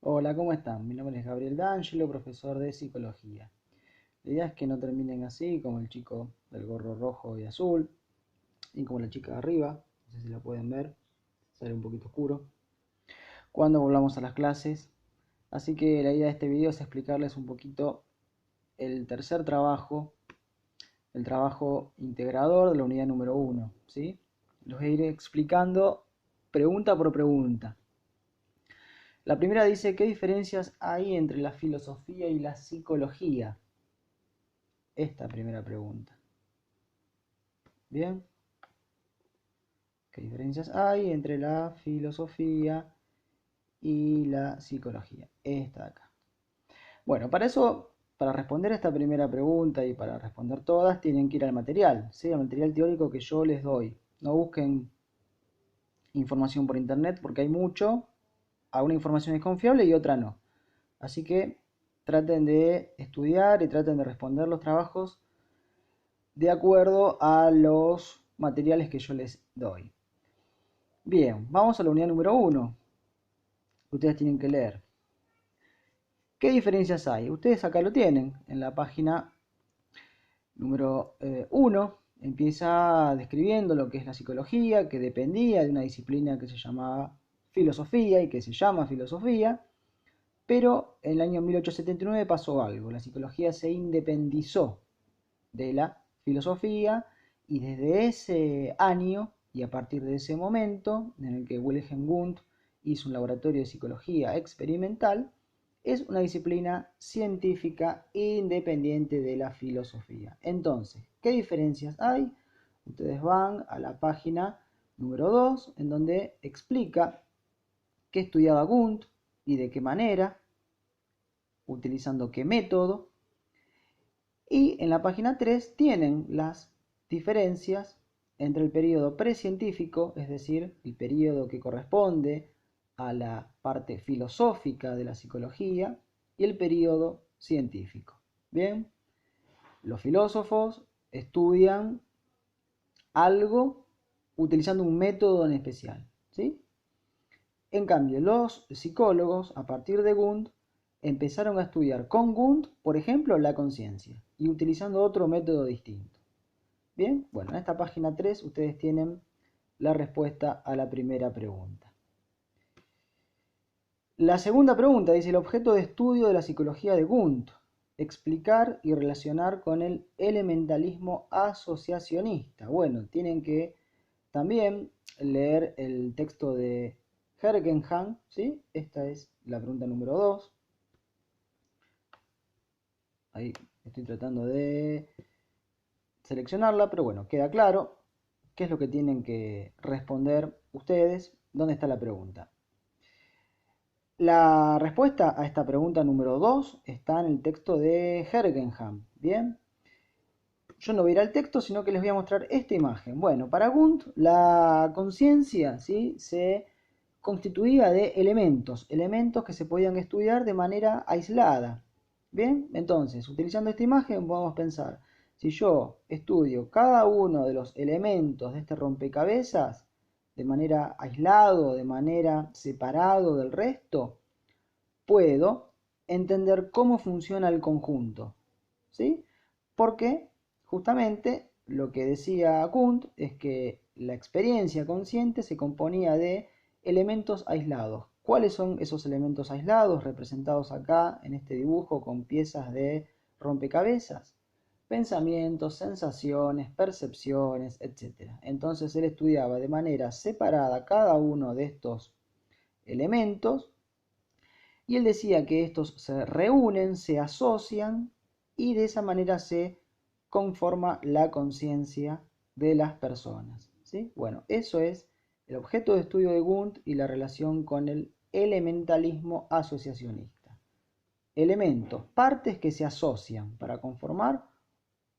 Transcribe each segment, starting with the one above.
Hola, ¿cómo están? Mi nombre es Gabriel D'Angelo, profesor de psicología. La idea es que no terminen así, como el chico del gorro rojo y azul, y como la chica de arriba, no sé si la pueden ver, sale un poquito oscuro, cuando volvamos a las clases. Así que la idea de este video es explicarles un poquito el tercer trabajo, el trabajo integrador de la unidad número uno, ¿sí? Los voy a ir explicando pregunta por pregunta. La primera dice, ¿qué diferencias hay entre la filosofía y la psicología? Esta primera pregunta. Bien, ¿qué diferencias hay entre la filosofía y la psicología? Esta de acá. Bueno, para eso, para responder esta primera pregunta y para responder todas, tienen que ir al material, ¿sí? Al material teórico que yo les doy. No busquen información por internet porque hay mucho, alguna información es confiable y otra no. Así que traten de estudiar y traten de responder los trabajos de acuerdo a los materiales que yo les doy. Bien, vamos a la unidad número uno. Ustedes tienen que leer. ¿Qué diferencias hay? Ustedes acá lo tienen, en la página número 1. Empieza describiendo lo que es la psicología, que dependía de una disciplina que se llamaba filosofía y que se llama filosofía, pero en el año 1879 pasó algo. La psicología se independizó de la filosofía y desde ese año y a partir de ese momento en el que Wilhelm Wundt hizo un laboratorio de psicología experimental, es una disciplina científica independiente de la filosofía. Entonces, ¿qué diferencias hay? Ustedes van a la página número 2 en donde explica qué estudiaba Wundt y de qué manera, utilizando qué método. Y en la página 3 tienen las diferencias entre el periodo precientífico, es decir, el periodo que corresponde a la parte filosófica de la psicología, y el periodo científico. Bien, los filósofos estudian algo utilizando un método en especial, ¿sí? En cambio, los psicólogos, a partir de Wundt, empezaron a estudiar con Wundt, por ejemplo, la conciencia, y utilizando otro método distinto. Bien, bueno, en esta página 3 ustedes tienen la respuesta a la primera pregunta. La segunda pregunta dice el objeto de estudio de la psicología de Wundt, explicar y relacionar con el elementalismo asociacionista. Bueno, tienen que también leer el texto de Hergenham, ¿sí? Esta es la pregunta número 2. Ahí estoy tratando de seleccionarla, pero bueno, queda claro qué es lo que tienen que responder ustedes, dónde está la pregunta. La respuesta a esta pregunta número 2 está en el texto de Hergenham, ¿bien? Yo no voy a ir al texto, sino que les voy a mostrar esta imagen. Bueno, para Wundt la conciencia, ¿sí?, se constituía de elementos, elementos que se podían estudiar de manera aislada. Bien, entonces, utilizando esta imagen podemos pensar, si yo estudio cada uno de los elementos de este rompecabezas de manera aislado, de manera separado del resto, puedo entender cómo funciona el conjunto, ¿sí? Porque justamente lo que decía Kunt es que la experiencia consciente se componía de elementos aislados. ¿Cuáles son esos elementos aislados representados acá en este dibujo con piezas de rompecabezas? Pensamientos, sensaciones, percepciones, etc. Entonces él estudiaba de manera separada cada uno de estos elementos y él decía que estos se reúnen, se asocian y de esa manera se conforma la conciencia de las personas, ¿sí? Bueno, eso es el objeto de estudio de Wundt y la relación con el elementalismo asociacionista. Elementos, partes que se asocian para conformar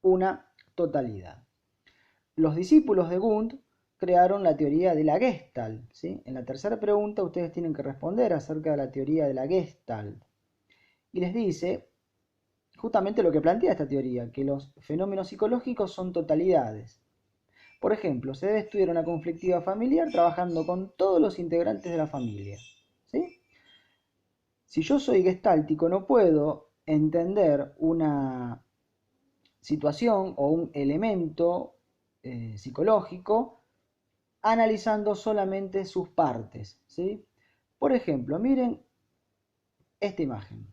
una totalidad. Los discípulos de Wundt crearon la teoría de la Gestalt, ¿sí? En la tercera pregunta ustedes tienen que responder acerca de la teoría de la Gestalt. Y les dice justamente lo que plantea esta teoría, que los fenómenos psicológicos son totalidades. Por ejemplo, se debe estudiar una conflictiva familiar trabajando con todos los integrantes de la familia, ¿sí? Si yo soy gestáltico, no puedo entender una situación o un elemento psicológico analizando solamente sus partes, ¿sí? Por ejemplo, miren esta imagen,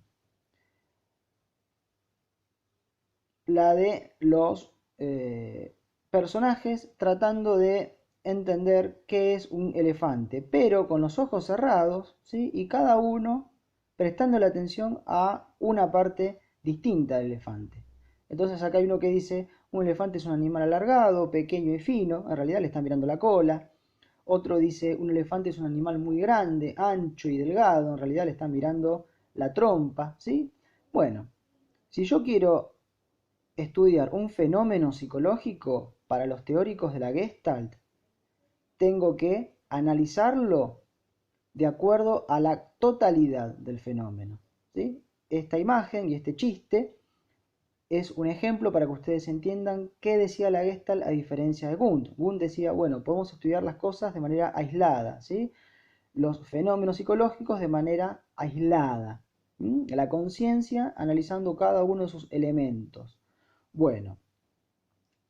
la de los personajes tratando de entender qué es un elefante, pero con los ojos cerrados, ¿sí? Y cada uno prestando la atención a una parte distinta del elefante. Entonces acá hay uno que dice, un elefante es un animal alargado, pequeño y fino, en realidad le está mirando la cola. Otro dice, un elefante es un animal muy grande, ancho y delgado, en realidad le está mirando la trompa, ¿sí? Bueno, si yo quiero estudiar un fenómeno psicológico para los teóricos de la Gestalt, tengo que analizarlo de acuerdo a la totalidad del fenómeno, ¿sí? Esta imagen y este chiste es un ejemplo para que ustedes entiendan qué decía la Gestalt a diferencia de Wundt. Wundt decía, bueno, podemos estudiar las cosas de manera aislada, ¿sí? Los fenómenos psicológicos de manera aislada, la conciencia analizando cada uno de sus elementos. Bueno,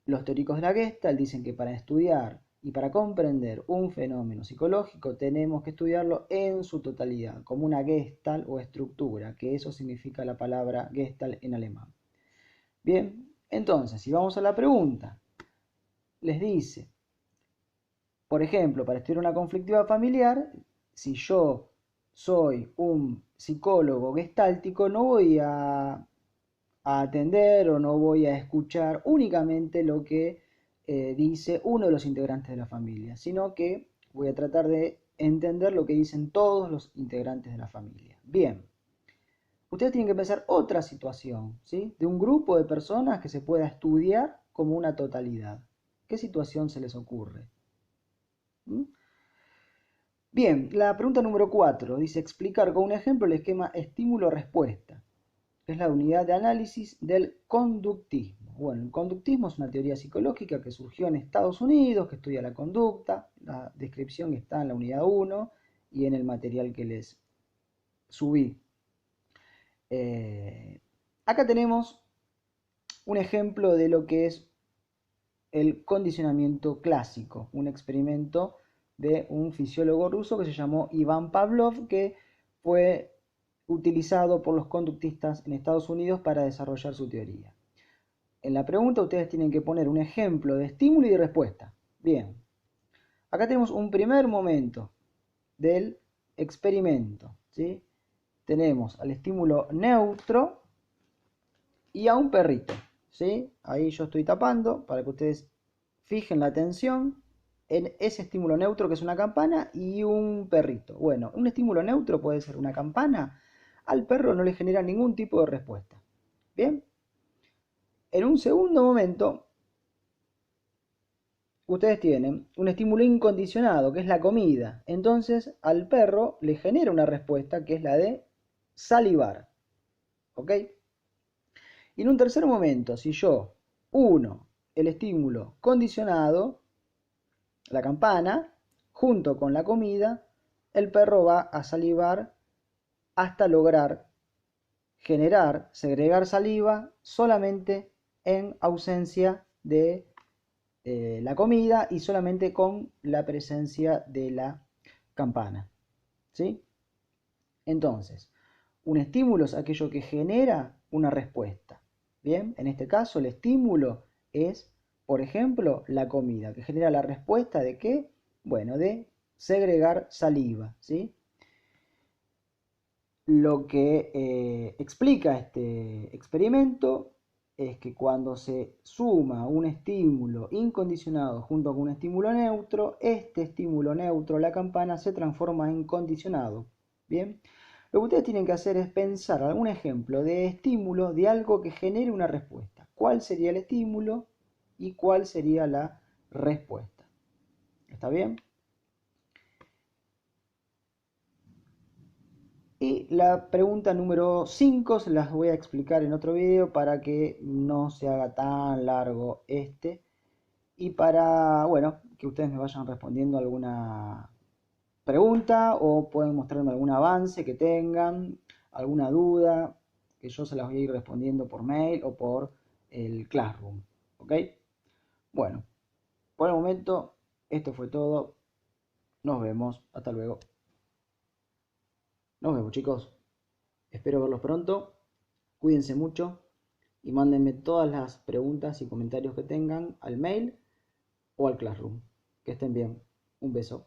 los teóricos de la Gestalt dicen que para estudiar y para comprender un fenómeno psicológico tenemos que estudiarlo en su totalidad, como una Gestalt o estructura, que eso significa la palabra Gestalt en alemán. Bien, entonces, si vamos a la pregunta, les dice, por ejemplo, para estudiar una conflictiva familiar, si yo soy un psicólogo gestáltico, no voy a atender o no voy a escuchar únicamente lo que dice uno de los integrantes de la familia, sino que voy a tratar de entender lo que dicen todos los integrantes de la familia. Bien, ustedes tienen que pensar otra situación, ¿sí? De un grupo de personas que se pueda estudiar como una totalidad. ¿Qué situación se les ocurre? ¿Mm? Bien, la pregunta número 4 dice explicar con un ejemplo el esquema estímulo-respuesta. Es la unidad de análisis del conductismo. Bueno, el conductismo es una teoría psicológica que surgió en Estados Unidos, que estudia la conducta. La descripción está en la unidad 1 y en el material que les subí. Acá tenemos un ejemplo de lo que es el condicionamiento clásico, un experimento de un fisiólogo ruso que se llamó Iván Pavlov, que fue utilizado por los conductistas en Estados Unidos para desarrollar su teoría. En la pregunta ustedes tienen que poner un ejemplo de estímulo y de respuesta. Bien, acá tenemos un primer momento del experimento, ¿sí? Tenemos al estímulo neutro y a un perrito, ¿sí? Ahí yo estoy tapando para que ustedes fijen la atención en ese estímulo neutro que es una campana y un perrito. Bueno, un estímulo neutro puede ser una campana, al perro no le genera ningún tipo de respuesta. Bien, en un segundo momento ustedes tienen un estímulo incondicionado que es la comida. Entonces al perro le genera una respuesta que es la de salivar. ¿Ok? Y en un tercer momento, si yo uno el estímulo condicionado, la campana, junto con la comida, el perro va a salivar hasta lograr generar, segregar saliva solamente en ausencia de la comida y solamente con la presencia de la campana. ¿Sí? Entonces, un estímulo es aquello que genera una respuesta. Bien, en este caso el estímulo es, por ejemplo, la comida, que genera la respuesta de qué? Bueno, de segregar saliva, ¿sí? Lo que explica este experimento es que cuando se suma un estímulo incondicionado junto con un estímulo neutro, este estímulo neutro, la campana, se transforma en condicionado. Bien, lo que ustedes tienen que hacer es pensar algún ejemplo de estímulo de algo que genere una respuesta. ¿Cuál sería el estímulo y cuál sería la respuesta? ¿Está bien? Y la pregunta número 5 se las voy a explicar en otro video para que no se haga tan largo este y para, bueno, que ustedes me vayan respondiendo alguna pregunta o pueden mostrarme algún avance que tengan, alguna duda, que yo se las voy a ir respondiendo por mail o por el Classroom. ¿Ok? Bueno, por el momento esto fue todo. Nos vemos. Hasta luego. Nos vemos, chicos. Espero verlos pronto. Cuídense mucho y mándenme todas las preguntas y comentarios que tengan al mail o al Classroom. Que estén bien. Un beso.